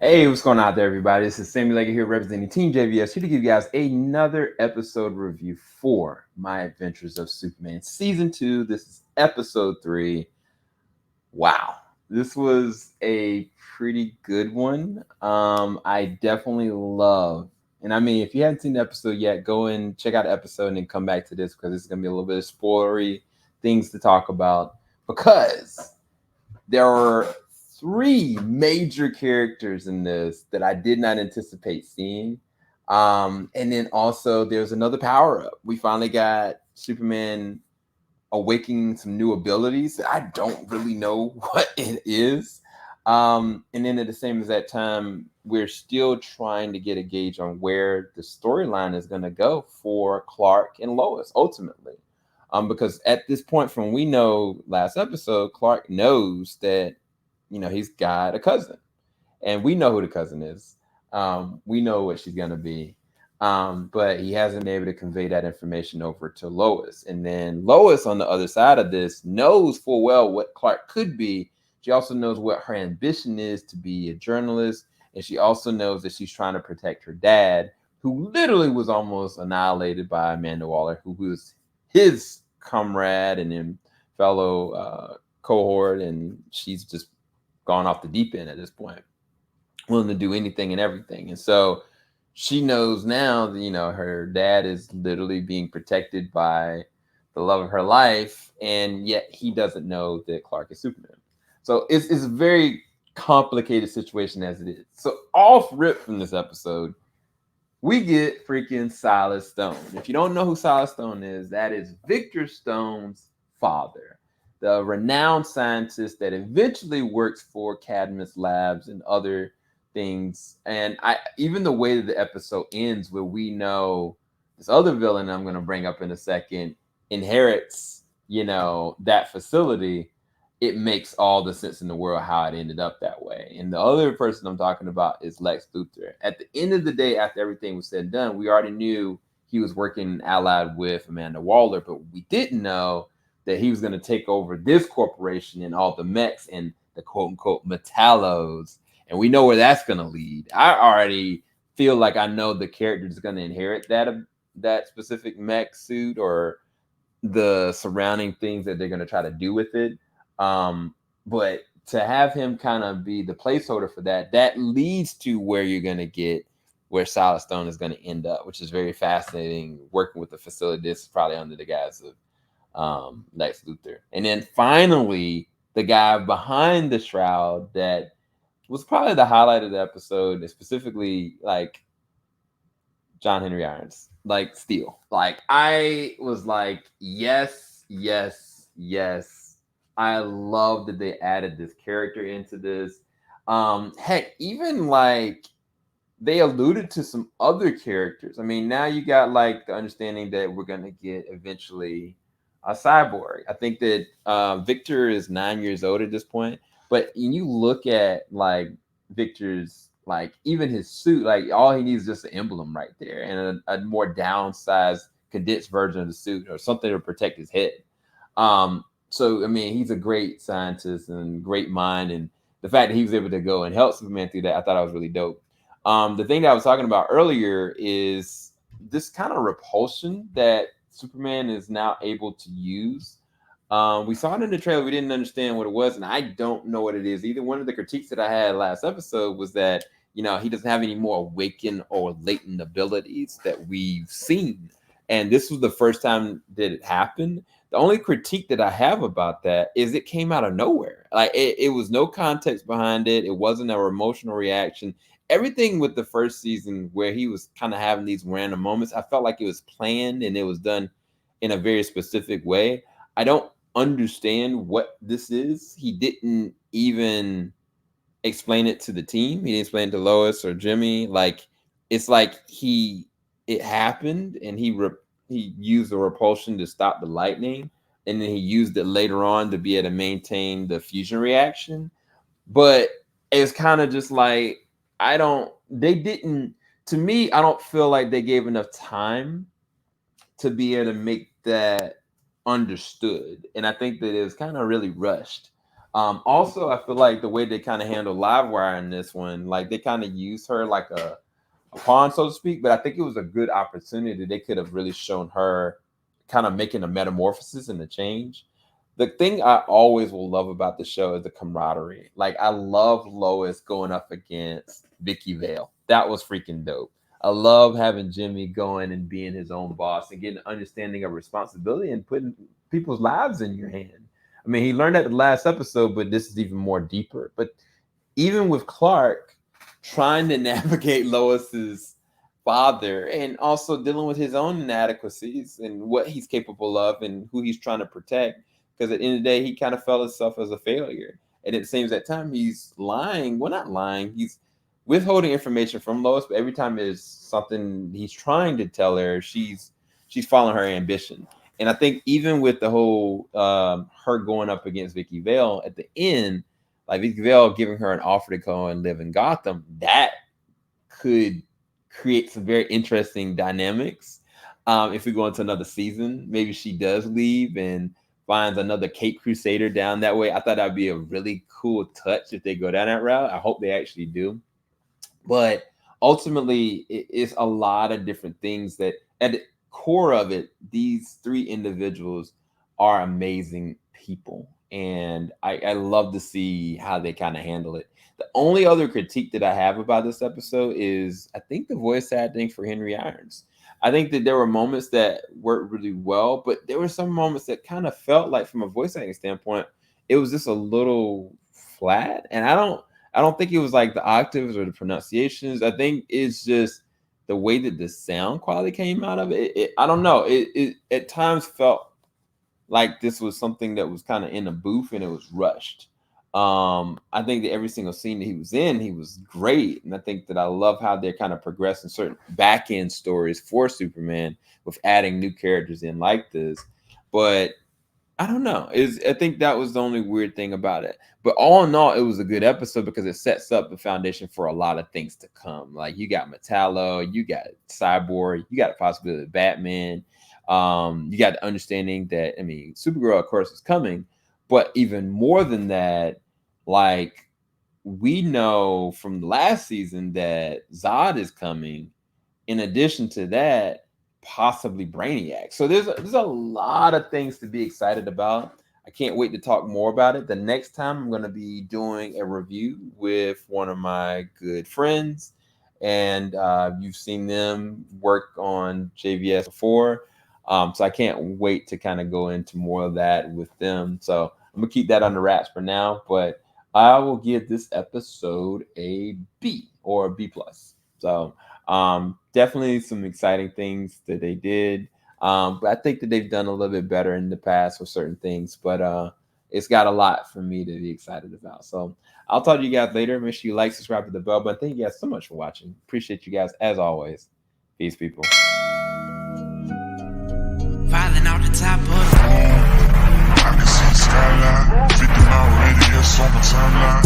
Hey, what's going on out there, everybody? This is Sammy Leggett here representing Team JVS, here to give you guys another episode review for My Adventures of Superman Season 2. This is episode 3. Wow. This was a pretty good one. I definitely love, and I mean, if you haven't seen the episode yet, go and check out the episode and then come back to this because it's going to be a little bit of spoilery things to talk about because there are three major characters in this that I did not anticipate seeing. And then also there's another power up. We finally got Superman awakening some new abilities. I don't really know what it is. And then at the same as that time, we're still trying to get a gauge on where the storyline is going to go for Clark and Lois ultimately. Because at this point, from we know last episode, Clark knows that he's got a cousin, and we know who the cousin is. We know what she's gonna be, but he hasn't been able to convey that information over to Lois. And then Lois, on the other side of this, knows full well what Clark could be. She also knows what her ambition is to be a journalist, and she also knows that she's trying to protect her dad, who literally was almost annihilated by Amanda Waller, who was his comrade and then fellow cohort, and she's just gone off the deep end at this point, willing to do anything and everything. And so she knows now that her dad is literally being protected by the love of her life, and yet he doesn't know that Clark is Superman. So it's a very complicated situation as it is. So off rip from this episode, we get freaking Silas Stone. If you don't know who Silas Stone is, that is Victor Stone's father, the renowned scientist that eventually works for Cadmus Labs and other things. And even the way that the episode ends, where we know this other villain I'm going to bring up in a second inherits, that facility, it makes all the sense in the world how it ended up that way. And the other person I'm talking about is Lex Luthor. At the end of the day, after everything was said and done, we already knew he was working allied with Amanda Waller, but we didn't know that he was going to take over this corporation and all the mechs and the quote unquote metallos. And we know where that's going to lead. I already feel like I know the character is going to inherit that specific mech suit or the surrounding things that they're going to try to do with it. But to have him kind of be the placeholder for that leads to where you're going to get where Silas Stone is going to end up, which is very fascinating. Working with the facility, this is probably under the guise of Lex Luthor. And then finally, the guy behind the shroud that was probably the highlight of the episode, specifically like John Henry Irons, like Steel. Like I was like, yes, yes, yes. I love that they added this character into this. Heck, even like they alluded to some other characters. I mean, now you got like the understanding that we're gonna get eventually a cyborg. I think that Victor is 9 years old at this point. But when you look at like Victor's, like even his suit, like all he needs is just an emblem right there and a more downsized, condensed version of the suit or something to protect his head. So I mean, he's a great scientist and great mind, and the fact that he was able to go and help Superman through that, I thought that was really dope. The thing that I was talking about earlier is this kind of repulsion that Superman is now able to use. We saw it in the trailer. We didn't understand what it was, and I don't know what it is either. One of the critiques that I had last episode was that he doesn't have any more awakened or latent abilities that we've seen, and this was the first time that it happened. The only critique that I have about that is it came out of nowhere. Like it was no context behind it. It wasn't an emotional reaction. Everything with the first season where he was kind of having these random moments, I felt like it was planned and it was done in a very specific way. I don't understand what this is. He didn't even explain it to the team. He didn't explain it to Lois or Jimmy. Like it's like it happened and he used the repulsion to stop the lightning, and then he used it later on to be able to maintain the fusion reaction. But it's kind of just like they didn't, to me, I don't feel like they gave enough time to be able to make that understood. And I think that it was kind of really rushed. Also, I feel like the way they kind of handle Livewire in this one, like they kind of use her like a pawn, so to speak. But I think it was a good opportunity. They could have really shown her kind of making a metamorphosis and a change. The thing I always will love about the show is the camaraderie. Like I love Lois going up against Vicky Vale. That was freaking dope. I love having Jimmy going and being his own boss and getting an understanding of responsibility and putting people's lives in your hand. I mean, he learned that the last episode, but this is even more deeper. But even with Clark trying to navigate Lois's father and also dealing with his own inadequacies and what he's capable of and who he's trying to protect, because at the end of the day, he kind of felt himself as a failure. And it seems that time he's lying. Well, not lying. He's withholding information from Lois, but every time there's something he's trying to tell her, she's following her ambition. And I think even with the whole her going up against Vicky Vale at the end, like Vicky Vale giving her an offer to go and live in Gotham, that could create some very interesting dynamics. If we go into another season, maybe she does leave and finds another Cape Crusader down that way. I thought that'd be a really cool touch if they go down that route. I hope they actually do. But ultimately, it's a lot of different things that at the core of it, these three individuals are amazing people. And I love to see how they kind of handle it. The only other critique that I have about this episode is I think the voice acting for Henry Irons. I think that there were moments that worked really well, but there were some moments that kind of felt like, from a voice acting standpoint, it was just a little flat. And I don't think it was like the octaves or the pronunciations. I think it's just the way that the sound quality came out of it. I don't know. It at times felt like this was something that was kind of in a booth and it was rushed. I think that every single scene that he was in, he was great. And I think that I love how they're kind of progressing certain back end stories for Superman with adding new characters in like this. But I don't know. I think that was the only weird thing about it. But all in all, it was a good episode because it sets up the foundation for a lot of things to come. Like you got Metallo, you got Cyborg, you got the possibility of Batman. You got the understanding that, I mean, Supergirl, of course, is coming. But even more than that, like we know from the last season that Zod is coming. In addition to that, possibly Brainiac. So there's a lot of things to be excited about. I can't wait to talk more about it. The next time I'm going to be doing a review with one of my good friends, and you've seen them work on JVS before. So I can't wait to kind of go into more of that with them. So I'm gonna keep that under wraps for now, but I will give this episode a B or a B plus. So definitely some exciting things that they did. But I think that they've done a little bit better in the past with certain things, but it's got a lot for me to be excited about. So I'll talk to you guys later. Make sure you like, subscribe to the bell button. Thank you guys so much for watching. Appreciate you guys as always. Peace, people. Falling out the top of the I can see the skyline, 50 mile radius on my timeline.